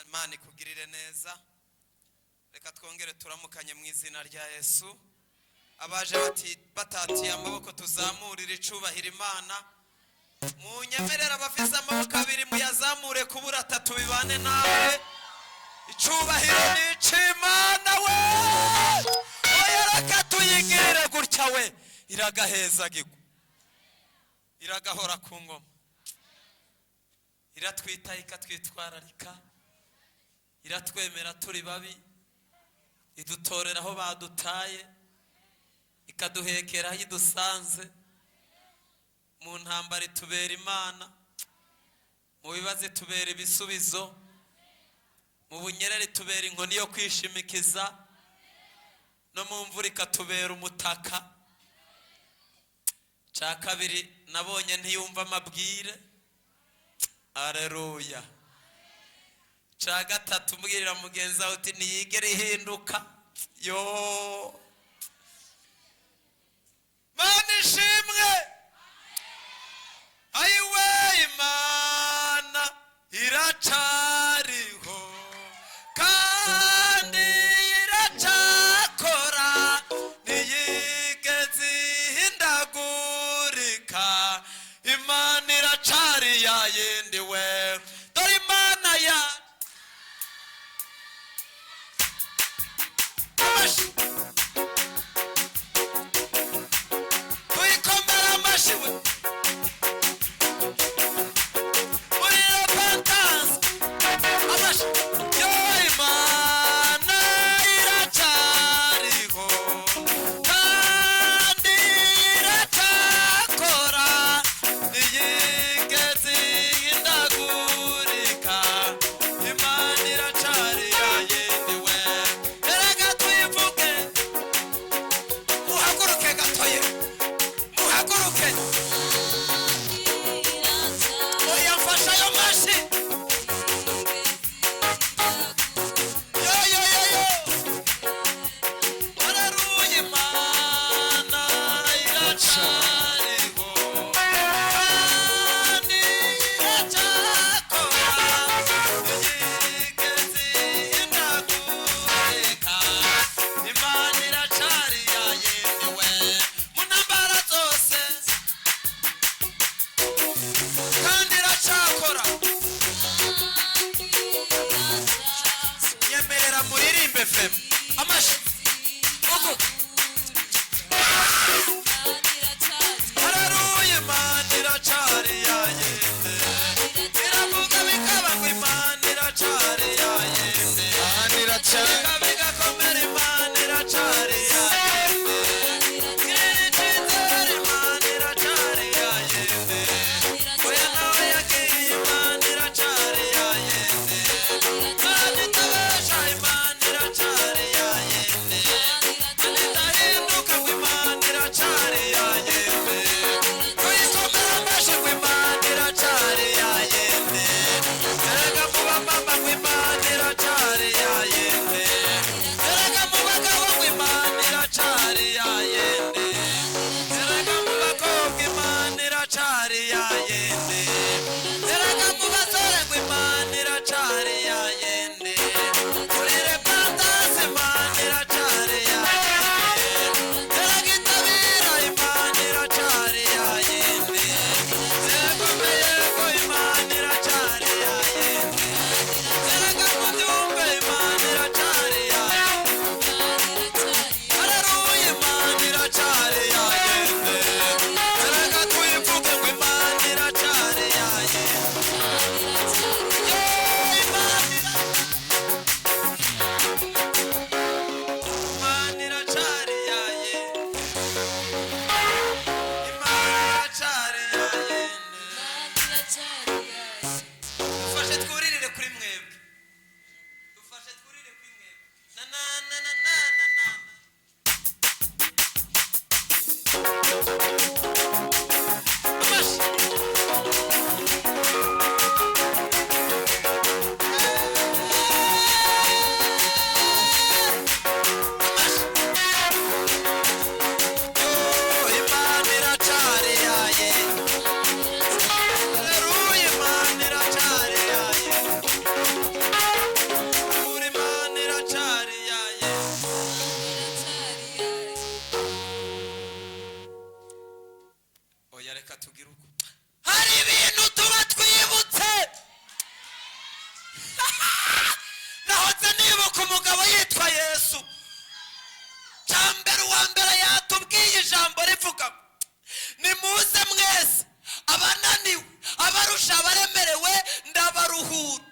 Imana ikugirire neza. Reka twongere turamukanye mu izina rya Yesu. Abaje batatiye amaboko tuzamurire icubahiro Imana. Munyemerera abafise amaboko abiri muyazamure kubura atatu bibane nawe. Icubahiro ni ic'Imana we. Oya reka tuyigire gutya we. Iragahezagirwa. Iragahora ku ngoma. Iratwita ikatwitwararika. Iratwemera turi babi, idutorera aho badutaye, ikaduhekera aho idusanze. Mu ntambara itubera Imana, mu bibazo itubera ibisubizo, mu bunyerere itubera inkoni yo kwishimikiza, no mu mvura ikatubera umutaka. Cya kabiri nabonye ntiyumva amabwire. Aleluya. Cya gatatu mbwirira mugenzi wawe uti ntiyigere ihinduka. Yo Mana ishimwe. Ayiwe Imana iracariho kandi iracakora, ntiyigeze ihindagurika. Imana iracari ya yindi we. Dore Imana ya hari ibintu tuba twibutse. Nahoze nibuka umugabo yitwa Yesu. Cyambere uwa mbere yatubwiye ijambo rivuga nimuze mwese abananiwe abarusha abaremerewe ndabaruhura.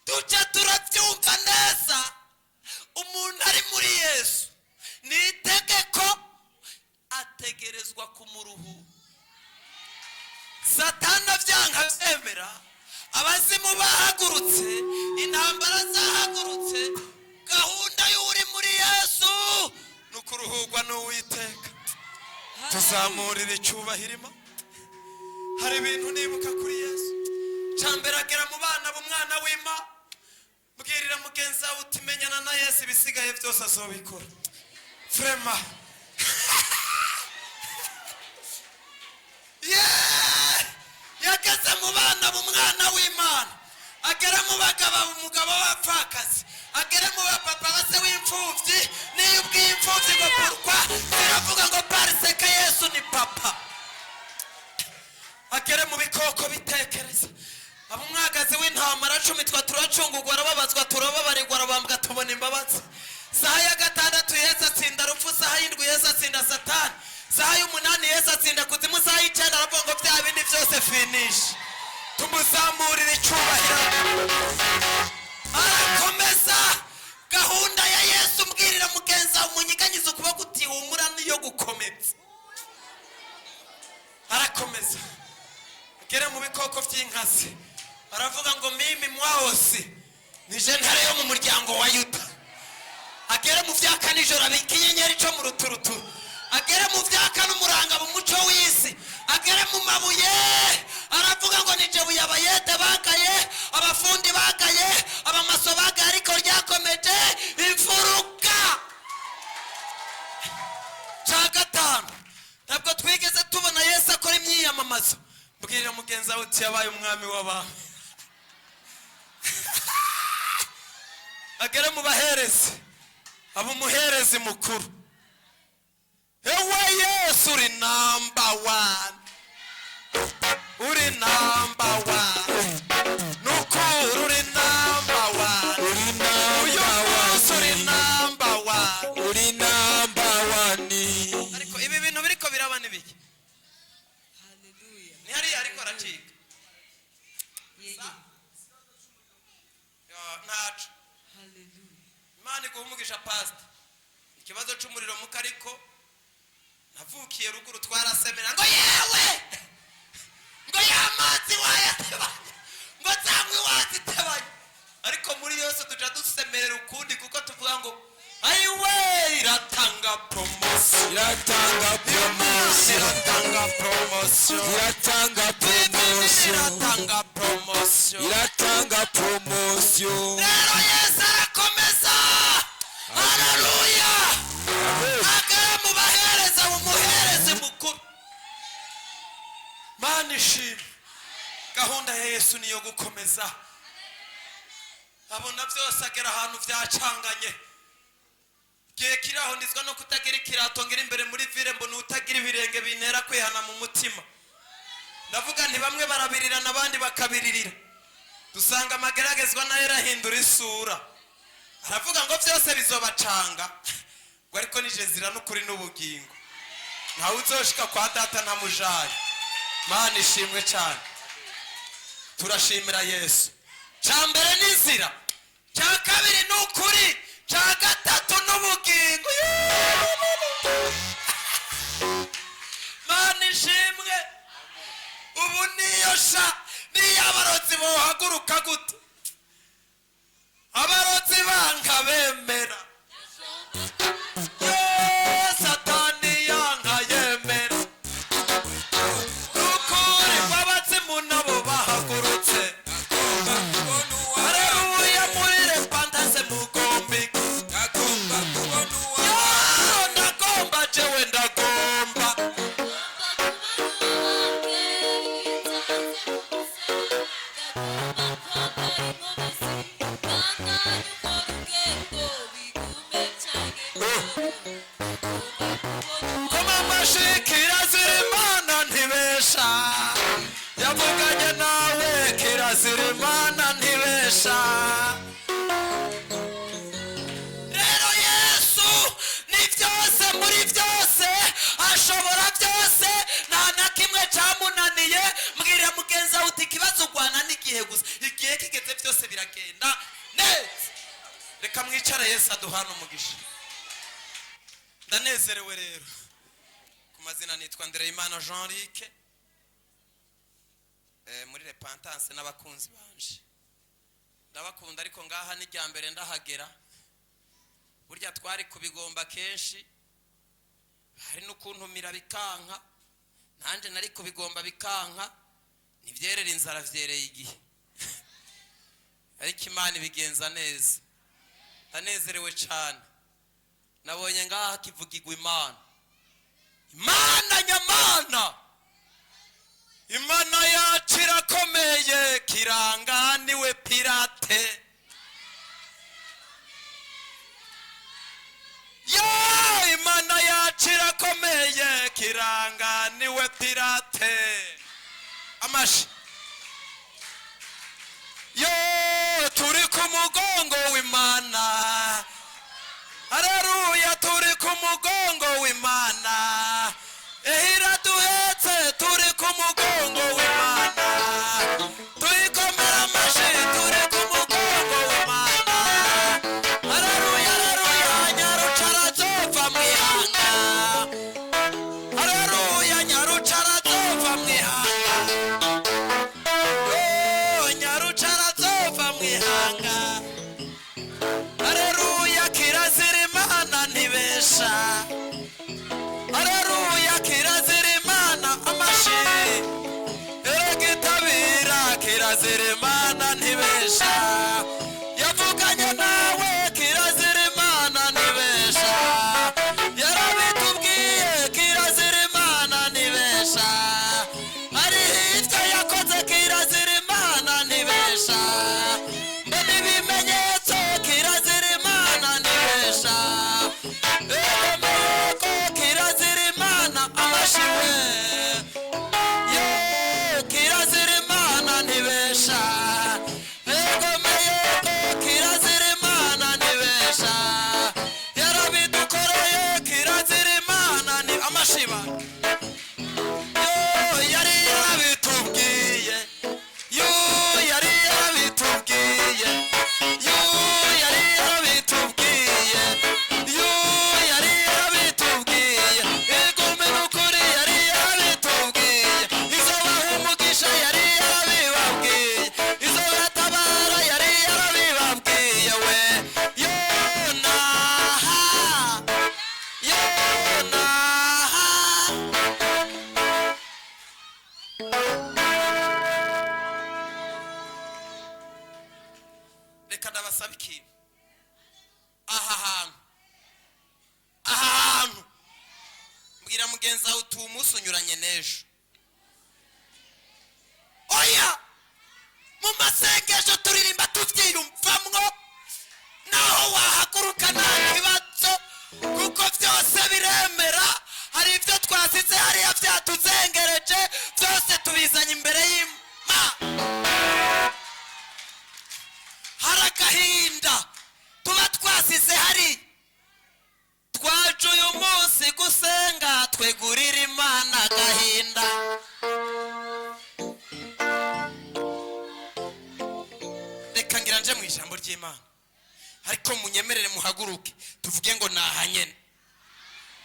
Tuca turabyumva neza. Umuntu ari muri Yesu ni itegeko ategerezwa kumuruhura. Satana byanga byemera, abazimu bahagurutse, intambara zahagurutse, gahunda y'uri muri Yesu nukuruhurwa n'Uwiteka. Tuzamurira icyubahirima. Hari ibintu nibuka kuri Yesu. Cyambere agera mu bana b'umwana w'Imana, mbwirira mugenzi wawe uti menyana na Yesu ibisigaye byose azobikora. Frema yageze mu bana b'umwana w'Imana, agera mu bagabo umugabo w'abapfakazi, agera mu bapapa base w'imfubyi. Niyo ubwiye imfubyi ngo kurwa ziravuga ngo pariseke Yesu ni papa. Agere mu bikoko bitekereza. Abumwagazi w'intama aracumitwa turacungurwa, arababazwa turababarirwa, arabambwa tubona imbabazi. Saha ya gatandatu Yesu atsinda rupfu, saha y'indwi Yesu atsinda Satani, saha y'umunani Yesu atsinda kuzimu, saha y'icyenda aravuga ngo bya bindi byose finish. Tumuzamurire icyubahiro. Arakomeza gahunda ya Yesu. Mbwirira mugenzi wawe umunyiganyiza ukuboko uti humura niyo gukomeza. Arakomeza agere mu bikoko by'inkazi, aravuga ngo mimi mwaosi nije ntare yo mu muryango wa Yuda. Agere mu vyaka nijoro abika inyenyeri cyo mu ruturuturu, agere mu vyaka n'umuranga mu muco w'isi, agere mu mabuye aravuga ngo nije buye abayede bagaye, abafundi bagaye, abamaso bagaye, ariko ryakomeje imfuruka. Cya gatanu ntabwo twigeze tubona Yesu akora imyiyamamazo. Mbwirira mugenzi wawe uti yabaye umwami w'abantu. Agere mu baherezi, abo muherezi mukuru, ewe Yesu uri number one, uri number one, nukuri uri number one, uri number one, uri number one. Ariko ibi bintu biriko biraba nibiki? Haleluya. Ni hari ariko aracika. Nacu. Haleluya. Imana iguhumugisha pastor. Ikibazo cy'umuriro mukariko navukiye ruguru twarasemera ngo yewe ngo yamazi wayatebanye ngo zamwe wazitebanye, ariko muri Yesu tuja dusemerera ukundi kuko tuvuga ngo ayiwe iratanga promotion, iratanga promotion, iratanga promotion, iratanga promotion, iratanga promotion, iratanga promotion. Rero Yesu arakomeza. Haleluya. Agera mu bahereza umuherezi mukuru. Mana ishimwe. Gahunda ya Yesu niyo gukomeza. Abona byose agera ahantu byacanganye. Gihe kiraho ndizwa no kutagira ikirato ngira imbere muri vire, mbona utagira ibirenge bintera kwihana mu mutima. Ndavuga nti bamwe barabirira n'abandi bakabiririra. Dusanga amageragezwa nayo arahindura isura. Aravuga ngo byose bizobacanga, ngo ariko nije zira n'ukuri n'ubugingo, ntawe uzoshika kwa data na mujayi. Mana ishimwe cyane. Turashimira Yesu. Cyambere n'inzira, cya kabiri n'ukuri, cya gatatu n'ubugingo. Mana ishimwe. Ubu niyosha niyo abarozi bohaguruka gute, abarozi banga bemera. Satani nibesha. Rero Yesu ni byose muri byose, ashobora byose, nta na kimwe cyamunaniye. Mbwira mugenzi wawe uti ikibazo urwana n'igihe gusa, igihe kigeze byose biragenda neza. Reka mwicare, Yesu aduhana umugisha. Ndanezerewe rero. Ku mazina nitwa Ndereyimana Jean Luc, muri Repentance n'abakunzi banje. Ndabakunda ariko ngaha ni rya mbere ndahagera. Burya twari kubigomba kenshi, hari n'ukuntumira bikanka, nanje nari kubigomba bikanka, nivyerera inzara vyereye igihe. Ariko Imana ibigenza neza. Ndanezerewe cyane. Nabonye ngaha kivugirwa Imana. Imana nyamana, Imana yacu irakomeye, kiranganiwe pirate. Yo, Imana yacu irakomeye, kiranganiwe pirate. Amashi. Yo, turi ku mugongo w'Imana. Haleluya, turi ku mugongo w'Imana. Ehira duhetse, turi ku mugongo w'Imana. Tuyikomera amashi, turi ku mugongo w'Imana. Haleluya, haleluya, nyarucara zova mwihanga. Haleluya, nyarucara zova mwihanga. Oh, nyarucara zova mwihanga. Haleluya, kirazira Imana ntibesha. Haleluya, kirazira Imana amashi. Eregitabira, kirazira Imana ntibesha. Yavuganye nawe, kirazira Imana ntibesha. Yarabitubwiye, kirazira Imana ntibesha. Hari hitwa yakoze, kirazira Imana ntibesha. Mbona ibimenyetso, kirazira Imana ntibesha. Egomeye ko kirazira Imana amashiwe. Yo, kirazira Imana ntibesha. Egomeye ko kirazira Imana ntibesha. Yarabidukoreye, kirazira Imana ni amashiba. Yo, yari yarabitubwiye. Yo, yari yarabitubwiye. Yo, yari yarabitubwiye. Yo, yari yarabitubwiye. Egome n'ukuri yari yarabitubwiye. Izobaha umugisha yari yarabibabwiye. Izobatabara yari yarabibabwiye we. Yo, naha. Yo, naha. Reka ndabasaba ikintu. Aha hantu mbwira mugenzi wawe uti umunsi unyuranye n'ejo. Oya, mu masengesho turirimba tubyiyumvamwo, naho wahaguruka nta kibazo, kuko byose biremera. Hari ibyo twasize hariya byatuzengereje, byose tubizanye imbere y'Imana. Hari agahinda tuba twasize hari. Twaje uyu munsi gusenga, twegurira Imana agahinda. Reka ngira nje mu ijambo ry'Imana, ariko munyemerere muhaguruke tuvuge ngo nahanyene.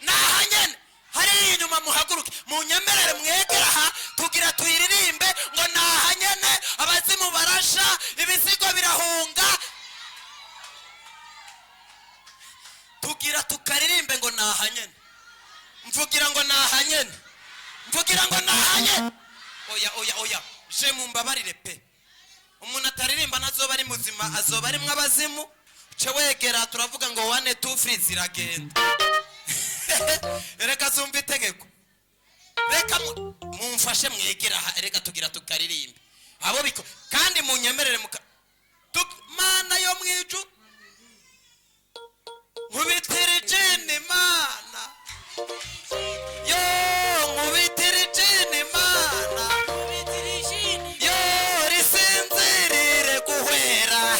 Nahanyene, hari inyuma muhaguruke, munyemerere mwegera aha, tugira tuyiririmbe ngo nahanyene. Abazimu barasha, ibisigo birahunga. Tugira tukaririmbe ngo nahanyene. Mvugira ngo nahanyene. Mvugira ngo nahanyene. Oya, je mumbabarire pe. Umuntu ataririmba nazoba ari muzima, azoba ari mwabazimu. Ce wegera turavuga ngo 1 2 3 ziragenda. Reka zumva itegeko. Reka mumfashe mwegera aha, reka tugira tukaririmbe. Abo biko kandi munyemerere Mana yo mwiju. Nkubitira jini Mana. Yo, nkubitira jini Mana. Yo, risinzirire guhwera.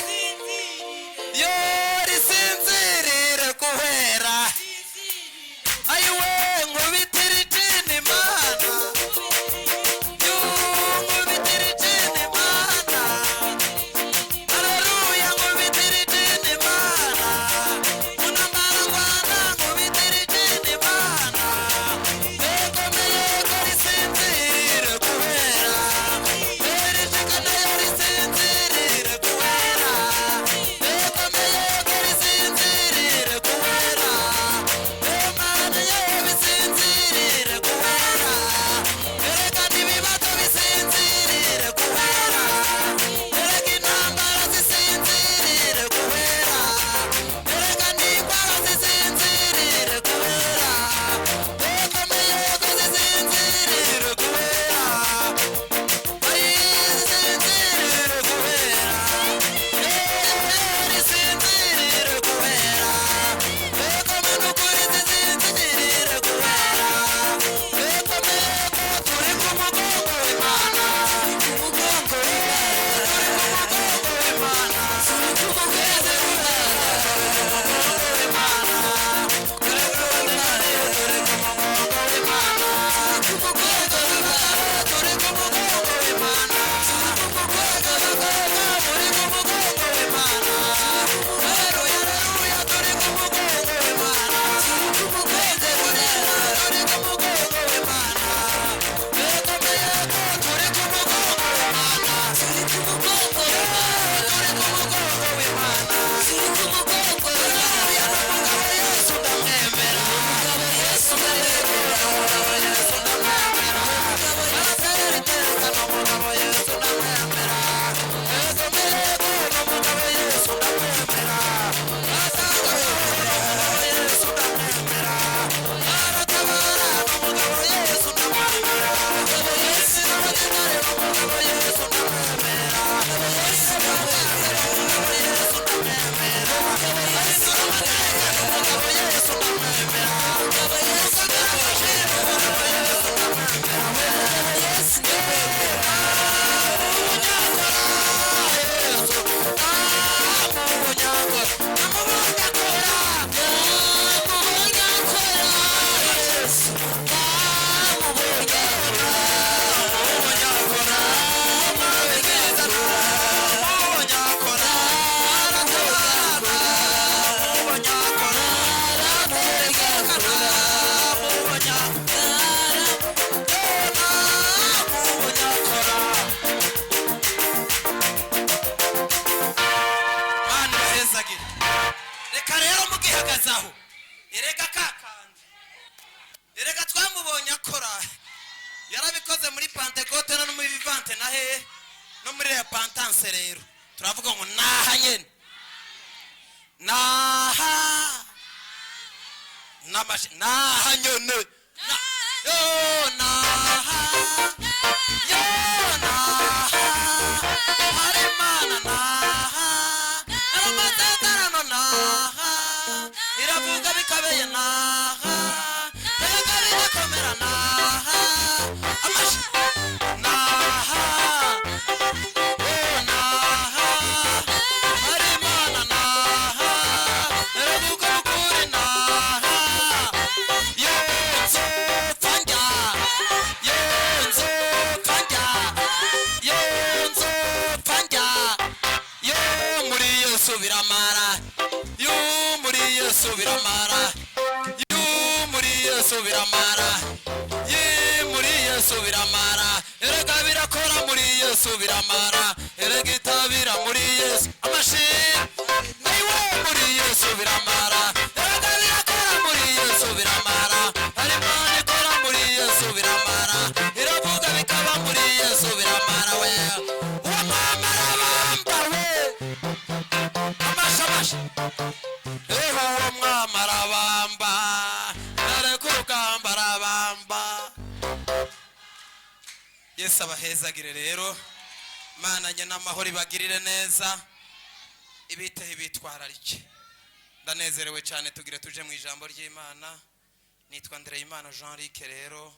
nahe no muri repentance rero turavuga ngo naha nyene naha namashi naha nyene yo naha yo naha harimana naha aramatana naha iravuga bikabeye naha ega birakomera naha amashi naha naha harimana naha iravuga ukuri naha yenzo fanja yenzo fanja yenzo fanja yo muri Yesu biramara yo muri Yesu biramara yo muri Yesu biramara ye muri Yesu biramara erega birakora muri Yesu biramara erega itabira muri Yesu amashi niwe muri Yesu biramara erega birakora muri Yesu biramara Imana ikora muri Yesu biramara iravuga bikaba muri Yesu biramara we uwo mwamara bamba we amashi eho uwo mwamara bamba areko urugamba arabamba Yesu abahezagire rero Imana nye n'amahoro ibagirire neza ibiteho ibitwararike ndanezerewe cyane tugire tuje mu ijambo ry'Imana nitwa Ndereyimana Jean Luc rero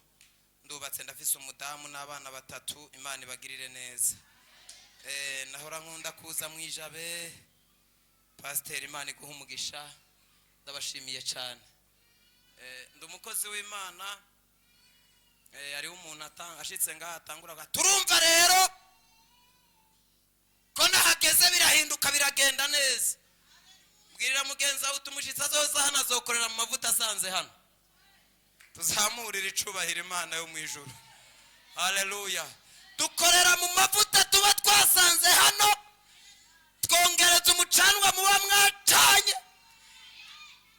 ndubatse ndafise umudamu n'abana batatu Imana ibagirire neza nahora nkunda kuza mu ijabe Pastor Imana iguha umugisha ndabashimiye cyane ndumukozi w'Imana ari umuntu ashitse ngaha atangura turumva rero ko nahageze birahinduka biragenda neza bwirira mugenzi wawe utumushitsa azoza hano azokorera mu mavuta asanze hano tuzamurira icubahiro Imana yo mu ijuru haleluya dukorera mu mavuta tuba twasanze hano twongereza umucanwa muba mwacanye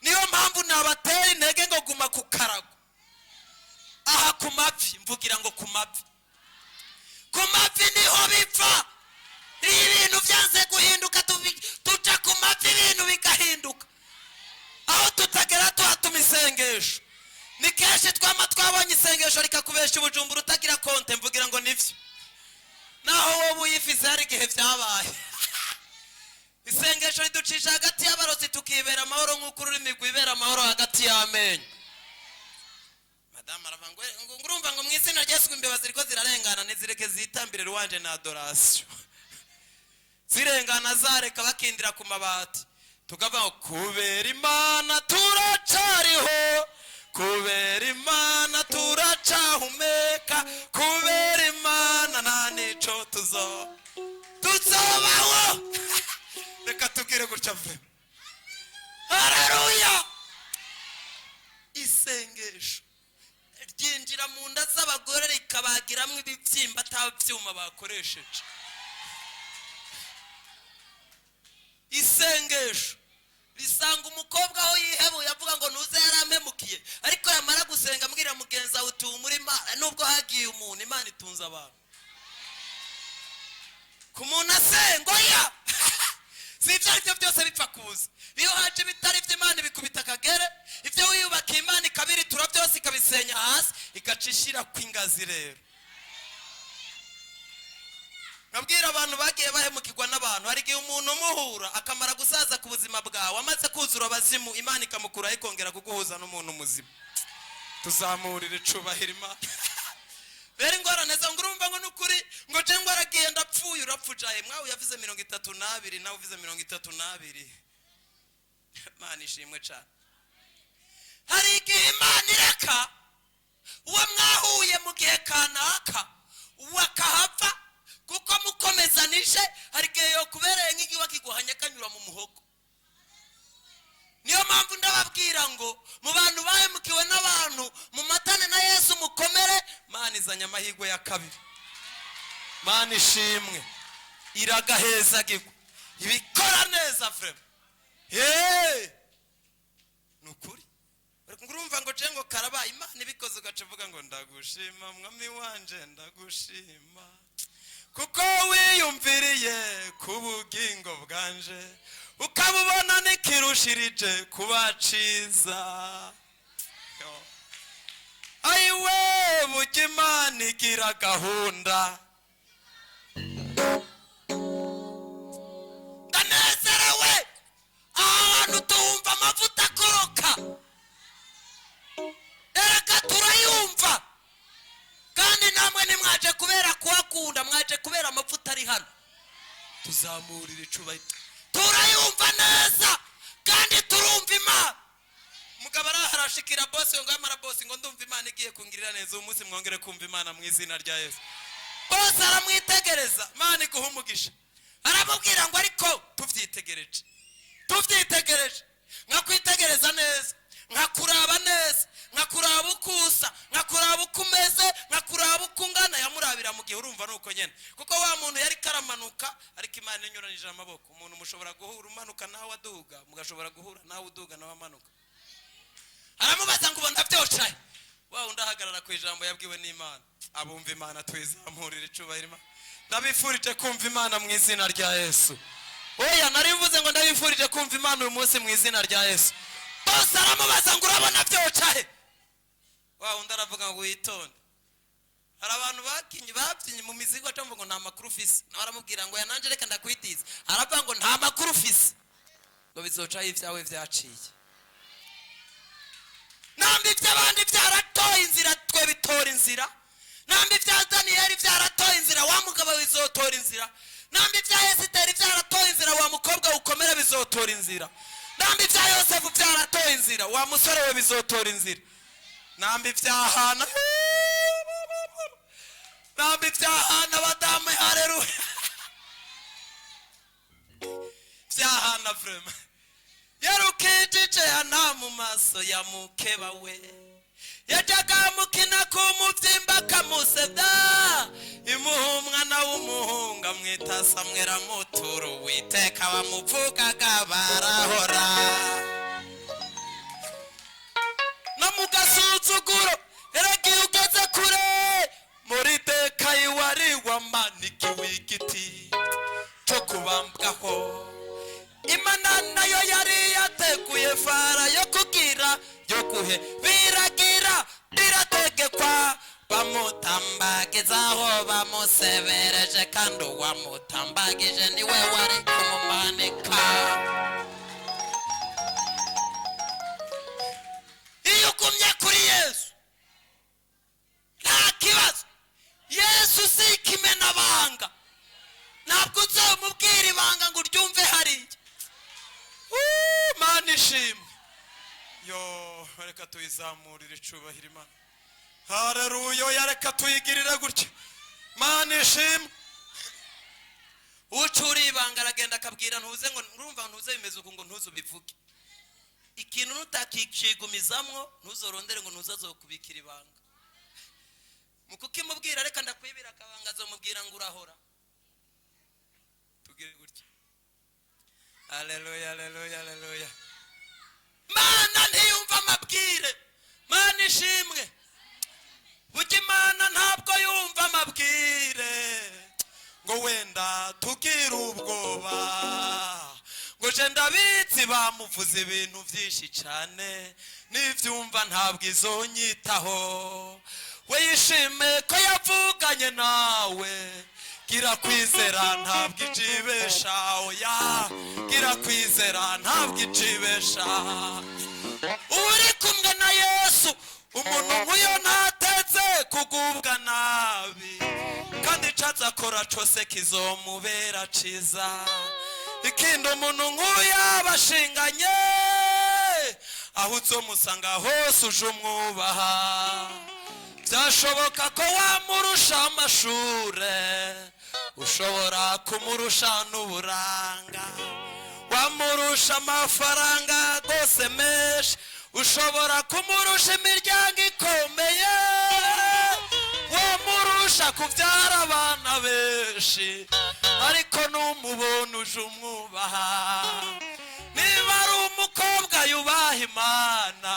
niyo mpamvu nabatera intege ngo guma ku karago aha ku mavi mvugira ngo ku mavi niho bipfa iyo ibintu byanze guhinduka tuca ku mavi ibintu bigahinduka aho tutagera tuhatuma isengesho ni kenshi twabonye isengesho rikakubesha ubujumbura utagira konte mvugira ngo nivyo naho wowe uyifise hari igihe vyabaye isengesho riducisha hagati y'abarozi tukibera amahoro nk'uko ururimi rwibera amahoro hagati y'amenyo madame aravuga ngo urumva ngo mu izina rya Yesu imbeba ziriko zirarengana nizireke zitambire ruwanje na adoration zirengana zareka bakindira ku mabati tukavuga kubera Imana turacariho kubera Imana turacahumeka kubera Imana nta nico tuzobaho reka tugire gutya mve haleluya isengesho ryinjira mu nda z'abagore rikabagiramwe ibibyimba atabyuma bakoresheje isengesho risanga umukobwa aho yihebuye avuga ngo nuze yarampemukiye ariko yamara gusenga ambwira mugenzi wawe utumura Imana nubwo hagiye umuntu Imana itunze abantu ku muntu asengo ya si ibyo aribyo byose bipfa kuza iyo haje bitari by'Imana bikubita akagere ibyo wiyubaka Imana ikabiritura byose ikabisenya hasi igacishira kw'ingazi rero nabwira abantu bagiye bahemukirwa n'abantu hari igihe umuntu umuhura akamara gusaza ku buzima bwawe amaze kuzura abazimu Imana ikamukura ikongera kuguhuza n'umuntu muzima tuzamurira icubahiro Imana bere ingorane zo ngurumva ngo nukuri ngo je ngo aragiye ndapfuye urapfujaye mwawe yavuze 32 nawe uvuze 32 Imana ishimwe cyane hari igihe Imana ireka uwo mwahuye mu gihe kanaka wakahava kuko mukomezanije hari igihe yo kubereye nk'igiwa kiguhanya kanyura mu muhogo niyo mpamvu ndababwira ngo mu bantu bahemukiwe n'abantu mu matane na Yesu mukomere Imana izanye amahirwe ya kabiri Imana ishimwe iragahezagirwa ibikora neza frema nukuri urumva ngo cengo karaba Imana ibikoze ugacuvuga ngo ndagushima mwami wanje ndagushima kuko wiyumviriye ku bugingo bwanje ukabubona n'ikirushirije kuba ciza. Ayiwe burya Imana igira gahunda. Ndanezerewe ahantu tuwumva amavuta akoroka, erega turayumva. Kandi namwe nimwaje kubera kuhakunda, mwaje kubera amavuta ari hano. Tuzamurira icubahiro, turayumva neza kandi turumva Imana. Mugabo arashikira bosi ngo yamara bosi ngo ndumva Imana igiye kungirira neza. Umunsi mwongere kumva Imana mu izina rya Yesu. Bosi aramwitegereza, Imana iguha umugisha, aramubwira ngo ariko tuvyitegereje nkakwitegereza neza, nkakuraba neza, nkakuraba ukusa, nkakuraba ukumeze, nkakuraba ukungana. Yamurabira mu gihe urumva nuko nyene, kuko wa muntu yari karamanuka ariko Imana inyuranije amaboko. Umuntu mushobora guhura umanuka nawe aduga, mugashobora guhura nawe uduga nawe amanuka. Aramubaza ngo ndavyocaye, wa undahagarara ku ijambo yabwiwe n'Imana. Abumva Imana twizamurira icubahiro Imana. Ndabifurije kumva Imana mu izina rya Yesu. Oya narivuze ngo ndabifurije kumva Imana uyu munsi mu izina rya Yesu. Bose aramubaza ngo urabona vyocaye, wa undaravuga ngo witonde. Hari abantu babyinye mu mizigo atamvuga ngo nta makuru ufise, nawe aramubwira ngo yananje reka ndakwitiza, aravuga ngo nta makuru ufise, ngo bizocaye ivyawe vyaciye. Nambi by'abandi byaratoye inzira, twe bitora inzira. Nambi bya Daniyeli byaratoye inzira, wa mugabo bizotora inzira. Nambi bya Esiteri byaratoye inzira, wa mukobwa ukomera bizotora inzira. Nambi bya Yosefu byaratoye inzira, wa musore we bizotora inzira. Nambi bya Hana, nambi bya Hana badame, haleluya. Bya Hana vrema yarukijije Hana mu maso ya mukeba we, yajaga mukina ku mubyimba kamuseda, imuha umwana w'umuhungu amwita Samweli amutura Uwiteka, bamuvugaga barahora. No mu gasuzuguro erega iyo ugeze kure, Moridekayi wari wamanikiwe igiti cyo kubambwaho, Imana nayo yari yateguye fara yo kugira yo kuhe biragira birategekwa, bamutambagizaho bamusebereje, kandi uwamutambagije niwe wari kumumanika. Iyo ugumye kuri Yesu nta kibazo. Yesu si ikimenabanga, ntabwo uzamubwira ibanga ngo uryumve hariya. Mana ishimwe. Yo reka tuyizamurire icubahiro Imana. Haleluya, reka tuyigirire gutya. Mana ishimwe. Ucuri ibanga aragenda akabwira ntuze ngo urumva ntuze bimeze uko ngo ntuze ubivuge. Ikintu nutakikigumizamwo ntuzorondere ngo ntuzazokubikira ibanga. Mukukimubwira reka ndakwibira akabanga azomubwira ngo urahora. Tugire gutya. Haleluya, haleluya, haleluya. Mana ntiyumva amabwire. Mana ishimwe. Burya Imana ntabwo yumva amabwire ngo wenda tugira ubwoba, ngo je ndabitsi bamuvuze ibintu byinshi cyane, n'ivyumva ntabwo izonyitaho. We yishime ko yavuganye nawe, gira kwizera ntabwo ijibesha. Oya gira kwizera ntabwo ijibesha. Uri kumwe na Yesu, umuntu nk'uyo ntateze kugubwa nabi, kandi icaza akora cose kizomubera ciza. Ikindi umuntu nk'uyu abashinganye, aho uzomusanga hose uje umwubaha. Byashoboka ko wamurusha amashure, ushobora kumurusha n'uburanga, wamurusha amafaranga gose menshi, ushobora kumurusha imiryango ikomeye, wamurusha kubyara abana benshi, ariko numubona uje umwubaha. Niba ari umukobwa yubaha Imana,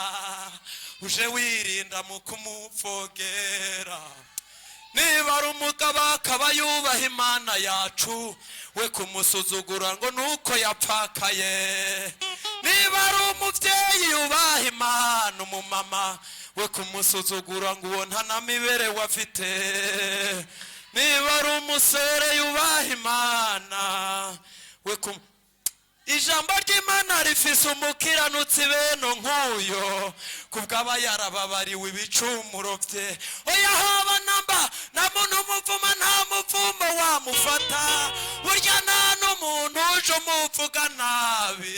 uje wirinda mu kumuvogera. niba ari umugabo akaba yubaha imana yacu we kumusuzugura ngo nuko yapfakaye niba ari umubyeyi yubaha imana umumama we kumusuzugura ngo uwo nta n'imibereho afite niba ari umusore yubaha imana we ijambo ry'Imana rifise umukiranutsi beno nk'uyo kubw'aba yarababariwe ibicumuro bye oya haba namba nta muntu umuvuma nta muvumo wamufata burya nta n'umuntu uje umuvuga nabi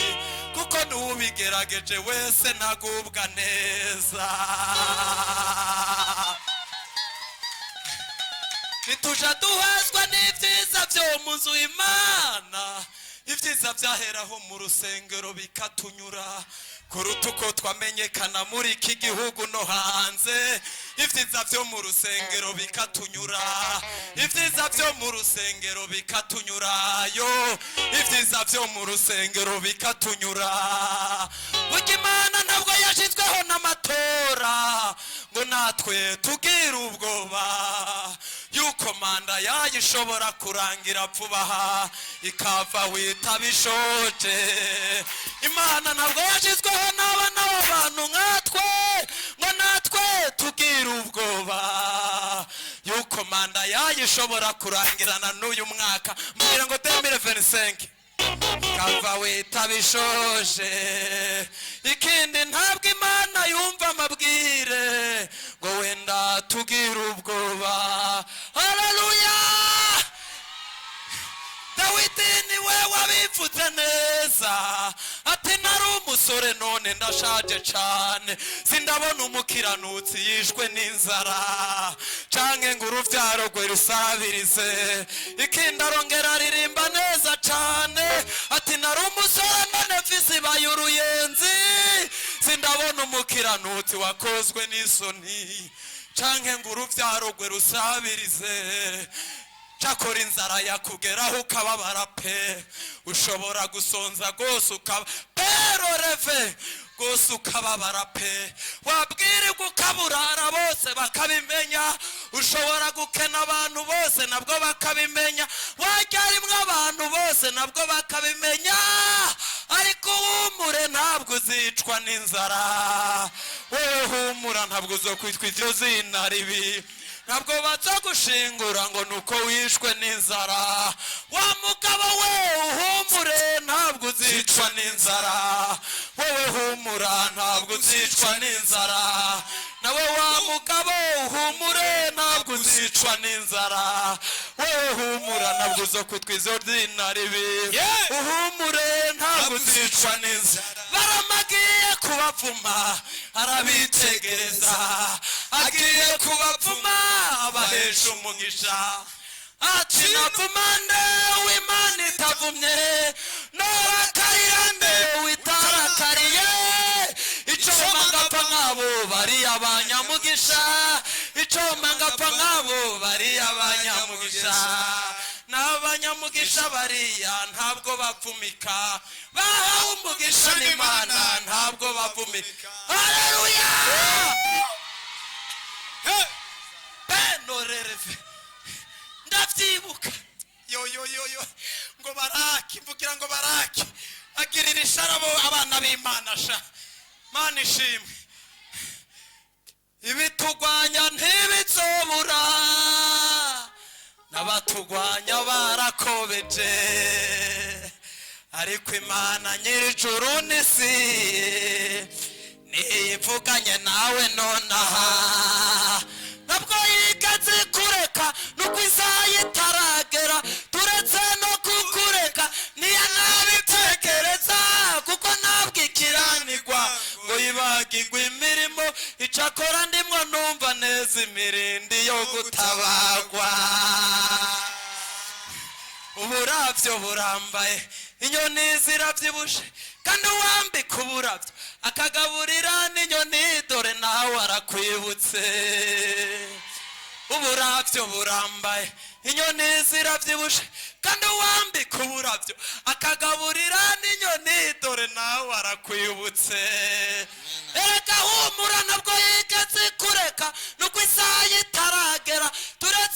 kuko n'ubigerageje wese ntagubwa neza nituja duhazwa n'ibyiza byo mu nzu y'Imana ibyiza byaheraho mu rusengero bikatunyura kuruta uko twamenyekana muri iki gihugu no hanze ibyiza byo mu rusengero bikatunyura ibyiza byo mu rusengero bikatunyurayo ibyiza byo mu rusengero bikatunyura burya Imana ntabwo yashizweho n'amatora ngo natwe tugire ubwoba yuko manda yayishobora kurangira vuba ikava witabishoje Imana ntabwo yashizweho n'abana b'abantu nkatwe ngo natwe tugire ubwoba yuko manda yayishobora kurangirana n'uyu mwaka mbwira ngo 2025 kava witabishoje ikindi ntabwo Imana yumva amabwire ngo wenda tugire ubwoba haleluya Dawidi niwe wabipfutse neza ati nari umusore none ndashaje cyane sindabona umukiranutsi yishwe n'inzara canke ngo uruvyaro rwe rusabirize ikindi arongera aririmba neza cyane ati nari umusore none mfise ibaye uruyenzi sindabona umukiranutsi wakozwe n'isoni canke ngo uruvyaro rwe rusabirize chakora inzara yakugeraho ukababara pe ushobora gusonza gose ukaba pero reve gose ukababara pe wabwirirwa ukaburara bose bakabimenya ushobora gukena abantu bose nabwo bakabimenya wajyarimwe abantu bose nabwo bakabimenya ariko humure ntabwo uzicwa n'inzara wewe humura ntabwo uzokwitwa iryo zina ribi ntabwo baza gushingura ngo nuko wishwe n'inzara wa mugabo we uhumure ntabwo uzicwa n'inzara wowe humura ntabwo uzicwa n'inzara nawe wa mugabo uhumure ntabwo uzicwa n'inzara wowe humura ntabwo uzokwitwa izo zina ribi uhumure ntabwo uzicwa n'inzara baramagiye kubapfuma arabitegereza agiye kubapfuma abahesha umugisha ati navumande w'Imana itavumye n'abakariyande witarakariye icoma ngapfa nk'abo bari abanyamugisha icoma ngapfa nk'abo bari abanyamugisha n'abanyamugisha bariya ntabwo bapfumika bahawe umugisha n'Imana ntabwo bapfumika haleluya benorereve ndavyibuka yo ngo baraki mvugira ngo baraki agirira isharabo abana b'Imana sha Mana ishimwe ibitugwanya ntibizobura n'abatugwanya barakobeje ariko Imana nyir'ijuru n'isi niyivuganye nawe nonaha ntabwo yigeze kureka nuko isaha itaragera turetse no kukureka niyo nabitekereza kuko ntabwo ikiranirwa ngo yibagirwe imirimo icakora ndimwo numva neza imirindi yo gutabagwa uburavyo burambaye inyoni ziravyibushe kandi uwambika uburavyo akagaburira n'inyoni dore nawe arakwibutse uburavyo burambaye inyoni ziravyibushe kandi uwambika uburavyo akagaburira n'inyoni dore nawe arakwibutse erega humura ntabwo yigeze kureka nuko isaha itaragera turetse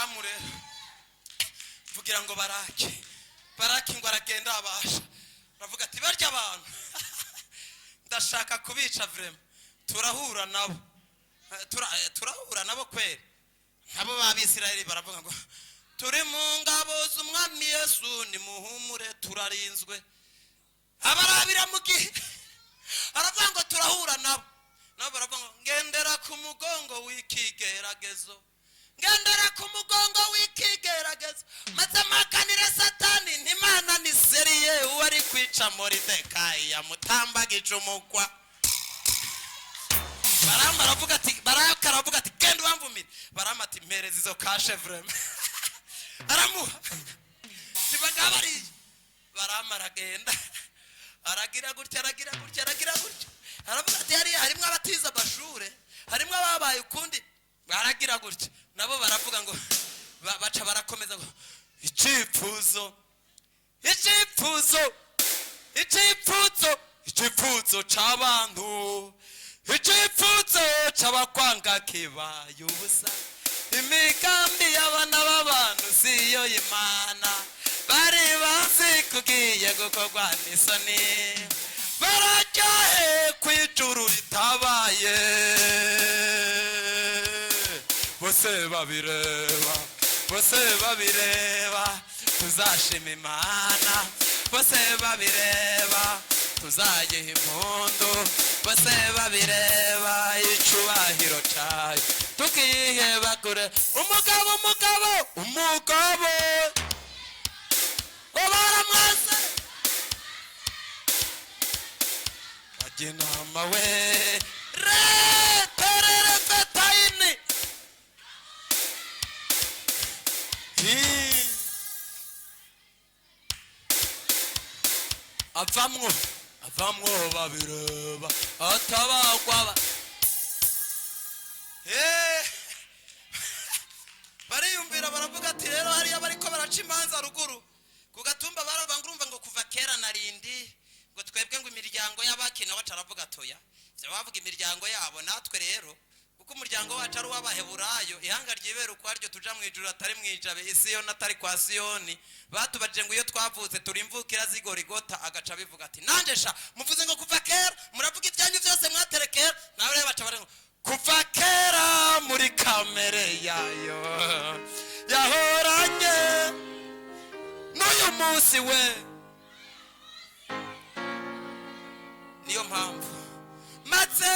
baramu rero vugira ngo baraki ngo aragenda abasha aravuga ati barya abantu ndashaka kubica vrema turahura nabo kweri nabo babisirayeli baravuga ngo turi mu ngabo z'umwami Yesu ni muhumure turarinzwe abarabira mu gihe aravuga ngo turahura nabo baravuga ngo ngendera ku mugongo w'ikigeragezo maze makanire Satani n'Imana ni seriye uwari kwica Moridekayi yamutambagije umukwa Baramu aravuga ati genda wamvumire Baramu ati mpereza izo kashe vrema aramuha ntibagabari Baramu aragenda aragira gutya aravuga ati harimo abatiza amashure harimo ababaye ukundi baragira gutya nabo baravuga ngo baca barakomeza ngo icipfuzo c'abantu icipfuzo c'abakwanga kibaye ubusa imigambi y'abana b'abantu siyo Imana bari bazi kugiye gukorwa n'isoni barajyahe kw'ijuru ritabaye bose babireba tuzashima Imana bose babireba tuzagiha impundu bose babireba icubahiro cayo tukihebagure umugabo baramwase aginama we terere fetayini avamwo babireba atabagwa bariyumvira baravuga ati rero hariya bariko baraca imanza ruguru ku gatumba barabangurumva ngo kuva kera narindi ngo twebwe ngo imiryango y'abakina wacu aravuga toya ivyo bavuga imiryango yabo natwe rero kuko umuryango wacu ari w'abaheburayo ihanga ryibera ukwaryo tuja mu ijuru atari mwijabe Isiyoni atari kwa Siyoni batubajije ngo iyo twavutse turi imvukira z'Igorigota agaca bivuga ati nanje sha muvuze ngo kuva kera muravuga ibyanyu byose mwaterekera nawe rero baca bare ngo kuva kera muri kamere yayo yahoranye n'uyu munsi we niyo mpamvu maze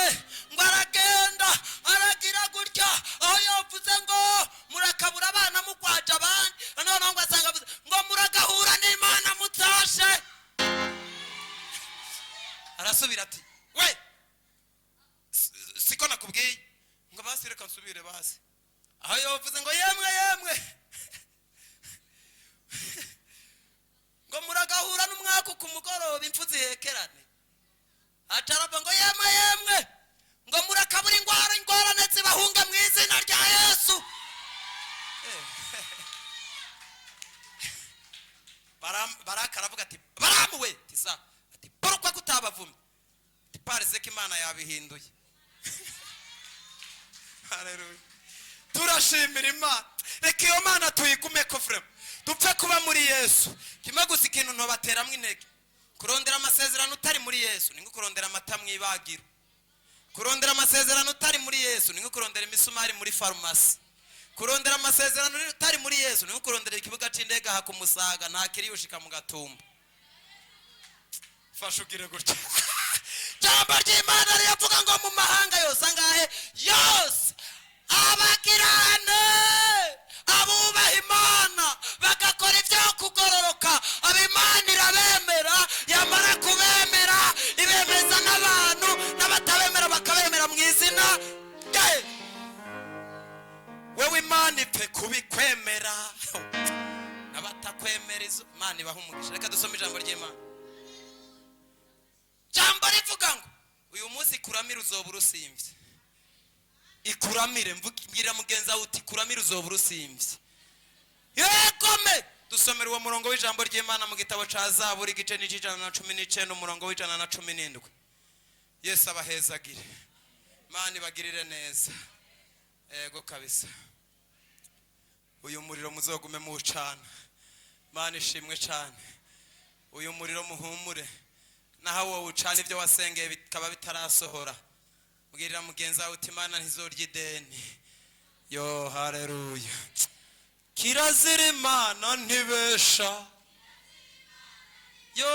ngo aragenda aragira gutya aho yavuze ngo murakabura abana mukwaje abandi noneho ngo asanga ngo muragahura n'Imana mutashe arasubira ati we siko nakubwiye ngo basi reka nsubire basi aho yavuze ngo yemwe ngo muragahura n'umwaka ku mugoroba impfu zihekerane atarava ngo yemwe ngo murakabura ingorane zibahunga mu izina rya Yesu barakaravuga ati baramuwe tisa ati porokwa kutabavumye ati parese ko Imana yabihinduye haleluya turashimira Imana reka iyo Mana tuyigume ko frema dupfe kuba muri Yesu kima gusa ikintu ntobateramwe intege kurondera amasezerano utari muri Yesu ni nko kurondera amata mwibagiro kurondera amasezerano utari muri Yesu ni nko kurondera imisumari muri farumasi kurondera amasezerano utari muri Yesu ni nko kurondera ikibuga c'indege hakumusaga nta kiriyushika mu gatumba fashugire gutya jambo ry'Imana riyavuga ngo mu mahanga yose angahe yose abakirane abubaha Imana bagakora ibyo kugororoka ab'Imana irabemera yamara kubemera ibemeza n'abantu n'abatabemera bakabemera mu izina wewe Imana ipfe kubikwemera n'abatakwemera Imana ibaha umugisha reka dusome ijambo ry'Imana jambo rivuga ngo uyu munsi kuramira uzoba urusimvye ikuramire mbwira mugenza uti ikuramire uzoba urusimvye yegome dusomera uwo murongo w'ijambo ry'Imana mu gitabo ca Zaburi igice n'119 umurongo w'117 Yesu abahezagire Imana ibagirire neza yego kabisa uyu muriro muzogume muwucana. Mana ishimwe cyane. Uyu muriro muhumure, naho wowe ucana ibyo wasengeye bikaba bitarasohora. Mbwirira mugenzi wawe uti Mana ntizorya ideni. Yo haleluya. Kirazira Imana ntibesha. Yo